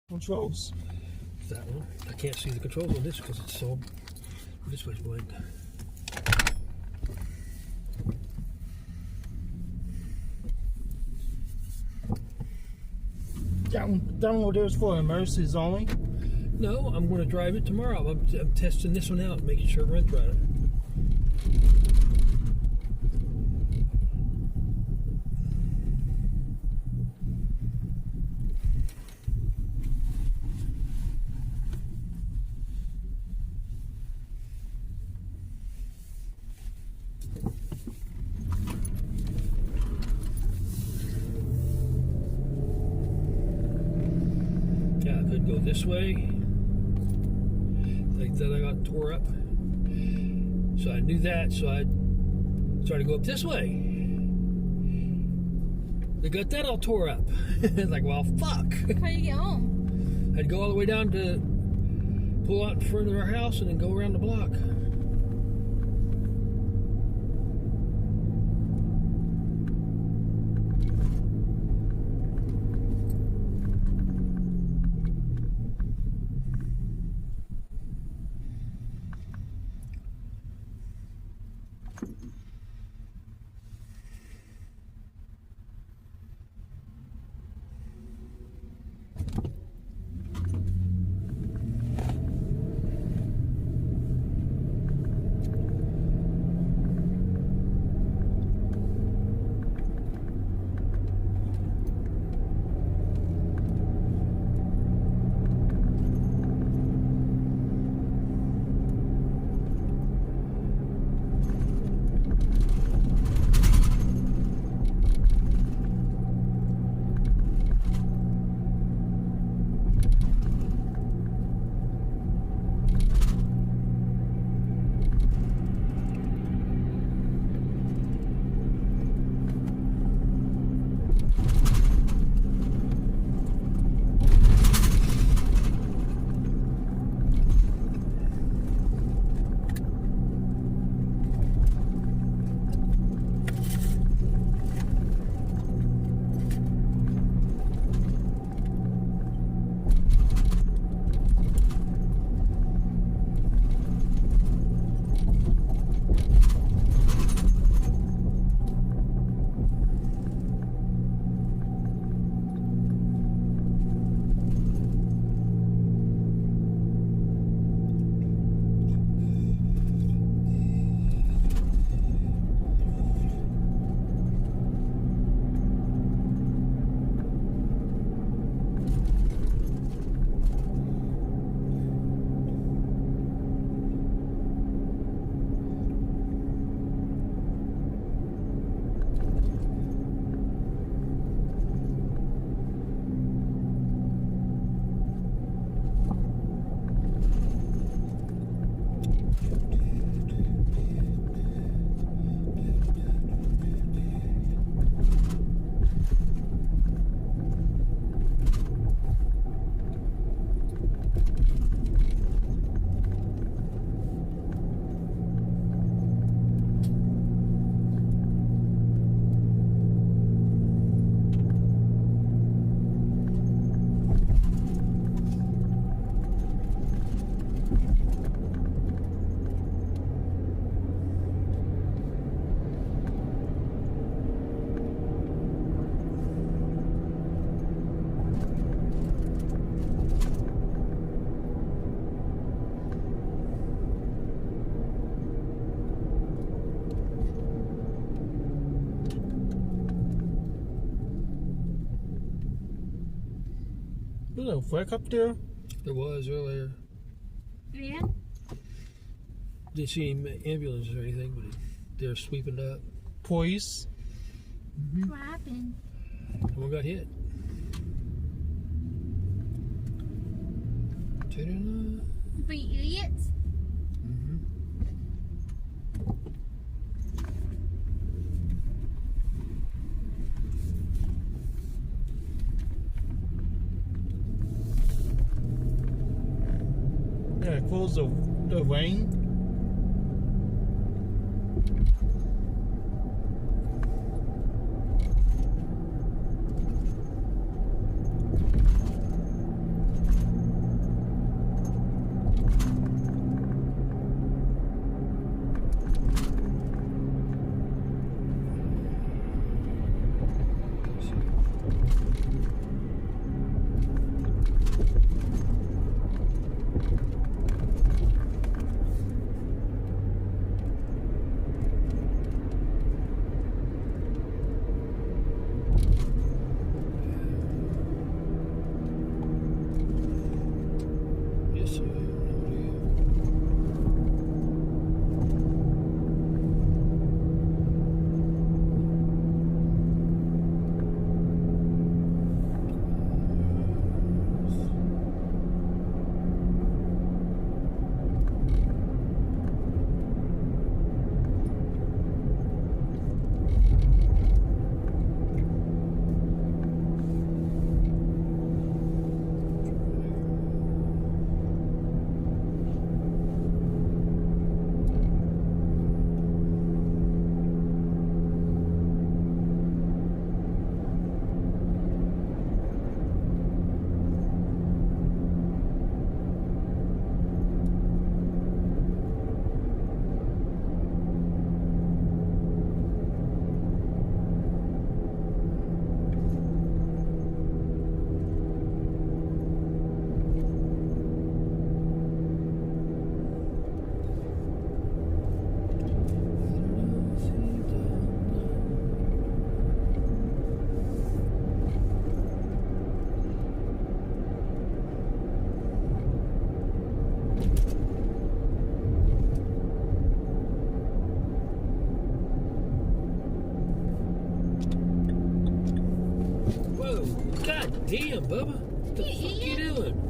Controls. That one. I can't see the controls on this because it's so. This way's blank. That one over there is for emergencies only. No, I'm going to drive it tomorrow. I'm testing this one out, making sure it runs right. Yeah, I could go this way. Like that, I got tore up. So I knew that, so I started to go up this way. They got that all tore up. It's like, well, fuck. How do you get home? I'd go all the way down to pull out in front of our house and then go around the block. There's a wreck up there. There was earlier. Yeah. Didn't see any ambulances or anything, but they're sweeping it up. Police. What happened? Someone got hit. Ta-da. We idiots? Yeah, close the rain. Damn, Bubba. What the You fuck you idiot. doing?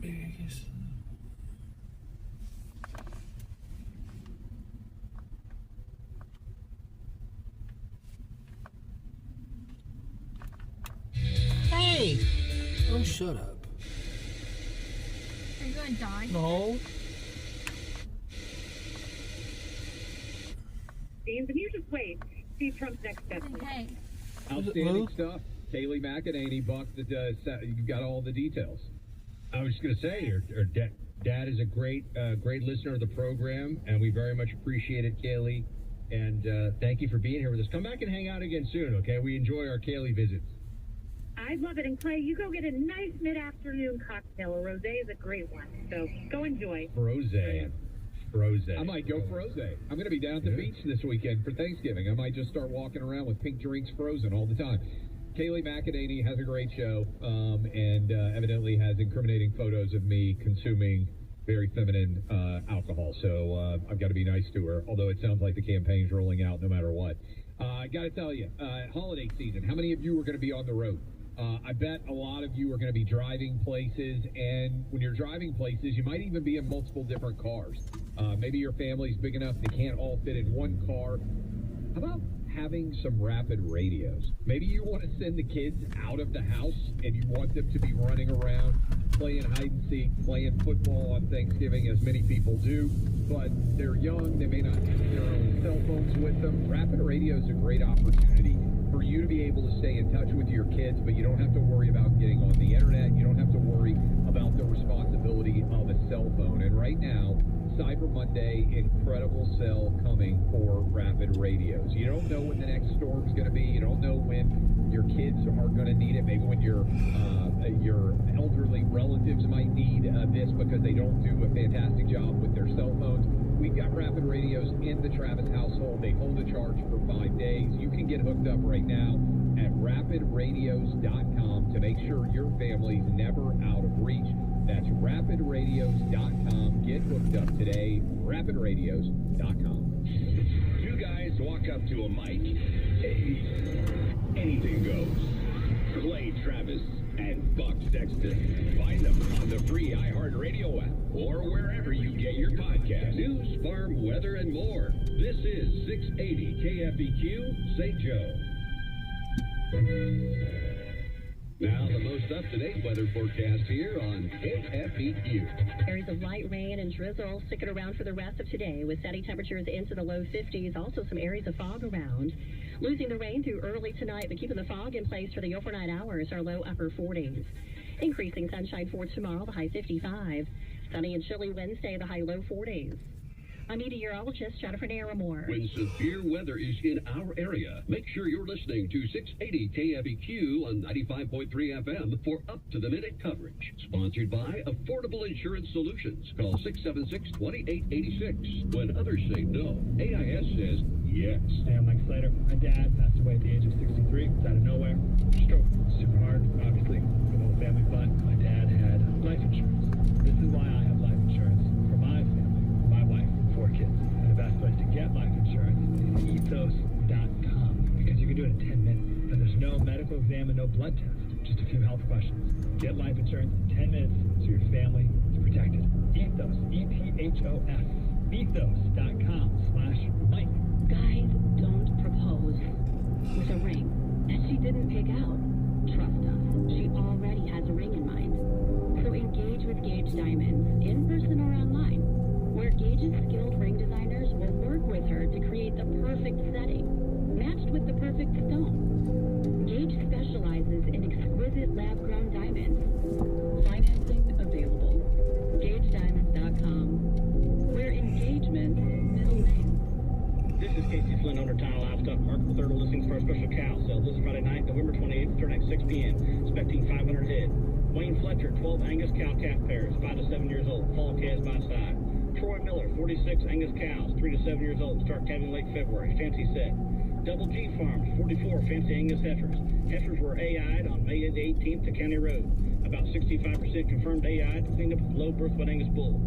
Vegas. Hey! Oh, shut up. Are you gonna die? No. James, if you just wait, see Trump's next step. Hey. Outstanding Lou? stuff. Kaylee McEnany, Buck, you got all the details. I was just going to say, your dad is a great listener of the program, and we very much appreciate it, Kaylee. And thank you for being here with us. Come back and hang out again soon, okay? We enjoy our Kaylee visits. I'd love it. And Clay, you go get a nice mid-afternoon cocktail. A rosé is a great one. So go enjoy. Frosé. I might go Frosé. I'm going to be down at the beach this weekend for Thanksgiving. I might just start walking around with pink drinks frozen all the time. Kaylee McEnany has a great show and evidently has incriminating photos of me consuming very feminine alcohol. So I've got to be nice to her, although it sounds like the campaign's rolling out no matter what. I got to tell you, holiday season, how many of you are going to be on the road? I bet a lot of you are going to be driving places, and when you're driving places, you might even be in multiple different cars. Maybe your family's big enough they can't all fit in one car. How about having some rapid radios? Maybe you want to send the kids out of the house, and you want them to be running around, playing hide and seek, playing football on Thanksgiving, as many people do, but they're young, they may not have their own cell phones with them. Rapid radio is a great opportunity for you to be able to stay in touch with your kids, but you don't have to worry about getting on the internet. You don't have to worry about the responsibility of a cell phone. And right now, Cyber Monday, incredible sale coming for rapid radios. You don't know when the next storm's going to be. You don't know when your kids are going to need it. Maybe when your elderly relatives might need this because they don't do a fantastic job with their cell phones. We've got rapid radios in the Travis household. They hold a charge for 5 days. You can get hooked up right now at rapidradios.com to make sure your family's never out of reach. That's rapidradios.com. Get hooked up today. rapidradios.com. Two guys walking up to a mic, hey, anything goes. Clay Travis and Buck Sexton. Find them on the free iHeartRadio app or wherever you get your podcast. News, farm, weather, and more. This is 680 KFEQ, St. Joe. Now the most up-to-date weather forecast here on KFEQ. Areas of light rain and drizzle sticking around for the rest of today with steady temperatures into the low 50s. Also some areas of fog around. Losing the rain through early tonight, but keeping the fog in place for the overnight hours, our low upper 40s. Increasing sunshine for tomorrow, the high 55. Sunny and chilly Wednesday, the high low 40s. I'm meteorologist Jennifer Naramore. When severe weather is in our area, make sure you're listening to 680 KFEQ on 95.3 FM for up-to-the-minute coverage. Sponsored by Affordable Insurance Solutions. Call 676-2886. When others say no, AIS says yes. Hey, I'm Mike Slater. My dad passed away at the age of 63. It's out of nowhere. Stroke. Super hard, obviously. The whole family, but my dad had life insurance. This is why I have life insurance for my family, my wife, 4 kids. And the best place to get life insurance is ethos.com because you can do it in 10 minutes. And there's no medical exam and no blood test. Just a few health questions. Get life insurance in 10 minutes so your family is protected. Ethos. ETHOS. Ethos.com/Mike. Guys don't propose with a ring that she didn't pick out. Trust us, she already has a ring in mind. So engage with Gage Diamonds, in person or online, where Gage's skilled ring designers will work with her to create the perfect setting, matched with the perfect stone. Gage specializes in exquisite lab-grown diamonds. Financing available. GageDiamonds.com, where engagement middle name. This is Casey Flynn, owner of Town Livestock Market, with 3rd listings for our special cow sale this Friday night, November 28th, starting at 6 p.m., expecting 500 head. Wayne Fletcher, 12 Angus cow calf pairs, 5 to 7 years old, fall calves by side. Troy Miller, 46 Angus cows, 3 to 7 years old, start calving late February, fancy set. Double G Farms, 44 fancy Angus heifers. Heifers were AI'd on May 18th to County Road. About 65% confirmed AI'd, cleaned up with low birth weight Angus bull.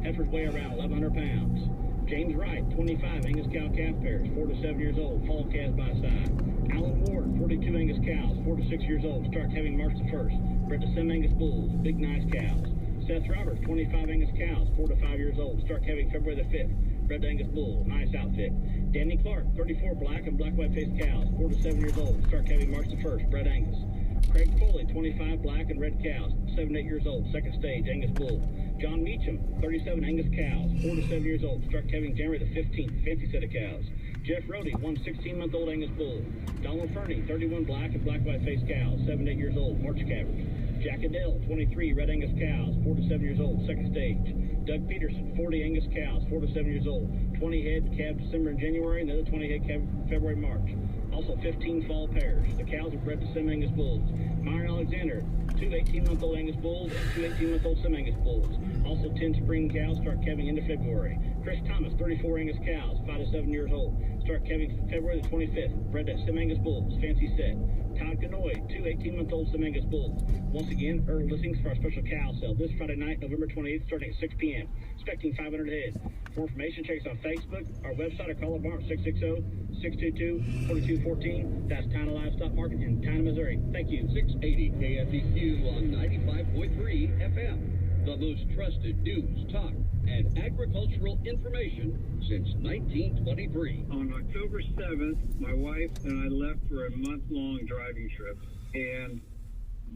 Heifers weigh around 1,100 pounds. James Wright, 25 Angus cow calf pairs, 4 to 7 years old, fall calves by side. Alan Ward, 42 Angus cows, 4 to 6 years old, start calving March the 1st. Bred to Sim Angus bulls, big nice cows. Seth Roberts, 25 Angus cows, 4 to 5 years old, start calving February the 5th. Bred to Angus bull, nice outfit. Danny Clark, 34 black and black white faced cows, 4 to 7 years old, start calving March the 1st. Bred Angus. Craig Foley, 25 black and red cows, 7 to 8 years old, second stage, Angus bull. John Meacham, 37 Angus cows, 4 to 7 years old, start calving January the 15th, fancy set of cows. Jeff Rohde, 1 16-month-old Angus bull. Donald Fernie, 31 black and black white faced cows, 7 to 8 years old, March calvers. Jack Adele, 23 red Angus cows, 4 to 7 years old, second stage. Doug Peterson, 40 Angus cows, 4 to 7 years old, 20 head calved December and January, and another 20 head calved February, March. Also 15 fall pairs. The cows are bred to Sim Angus bulls. Myron Alexander, 2 18-month-old Angus bulls and 2 18-month-old Sim Angus bulls. Also 10 spring cows start calving into February. Chris Thomas, 34 Angus cows, 5 to 7 years old. Start calving February the 25th. Bred to Sim Angus bulls, fancy set. Todd Ganoy, 2 18-month-old Sim Angus bulls. Once again, early listings for our special cow sale this Friday night, November 28th, starting at 6 p.m. Expecting 500 head. For information, check us on Facebook, our website, or call our bar at 660-622-4214. That's Town Livestock Market in Town, Missouri. Thank you. 680 KFEQ on 95.3 FM. The most trusted news, talk, and agricultural information since 1923. On October 7th, my wife and I left for a month-long driving trip, and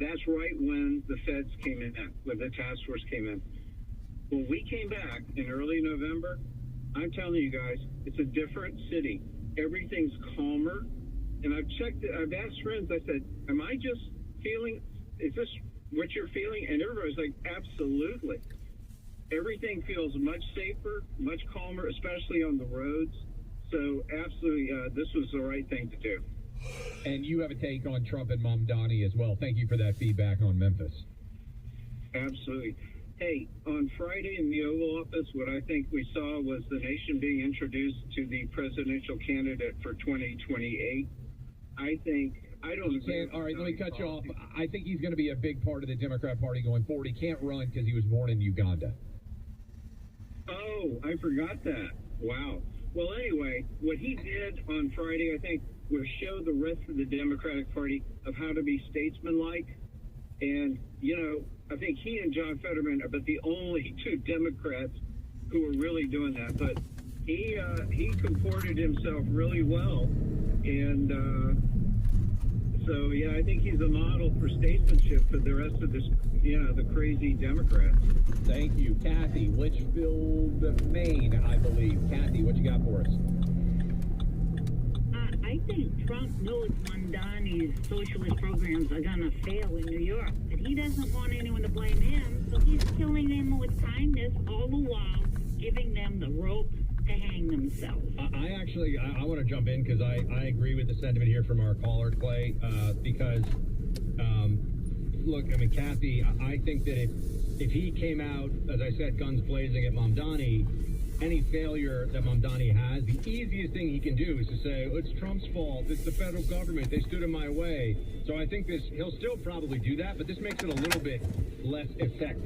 that's right when the feds came in, when the task force came in. When we came back in early November, I'm telling you guys, it's a different city. Everything's calmer, and I've asked friends, I said, am I just feeling, is this what you're feeling? And everybody's like, absolutely. Everything feels much safer, much calmer, especially on the roads. So absolutely, this was the right thing to do. And you have a take on Trump and Mamdani as well. Thank you for that feedback on Memphis. Absolutely. Hey, on Friday in the Oval Office, what I think we saw was the nation being introduced to the presidential candidate for 2028. I don't agree. All right, let me cut you off. I think he's going to be a big part of the Democrat Party going forward. He can't run because he was born in Uganda. Oh, I forgot that. Wow. Well, anyway, what he did on Friday, I think, was show the rest of the Democratic Party of how to be statesmanlike. And, you know, I think he and John Fetterman are about the only two Democrats who are really doing that. But he comported himself really well. And so, yeah, I think he's a model for statesmanship for the rest of this, the crazy Democrats. Thank you. Kathy, Litchfield, Maine, I believe. Kathy, what you got for us? I think Trump knows Mamdani's socialist programs are going to fail in New York, but he doesn't want anyone to blame him, so he's killing them with kindness, all the while giving them the rope to hang themselves. I want to jump in because I agree with the sentiment here from our caller, Clay, because, look, I mean, Kathy, I think that if he came out, as I said, guns blazing at Mamdani, any failure that Mamdani has, the easiest thing he can do is to say, oh, it's Trump's fault, it's the federal government, they stood in my way. So I think he'll still probably do that, but this makes it a little bit less effective.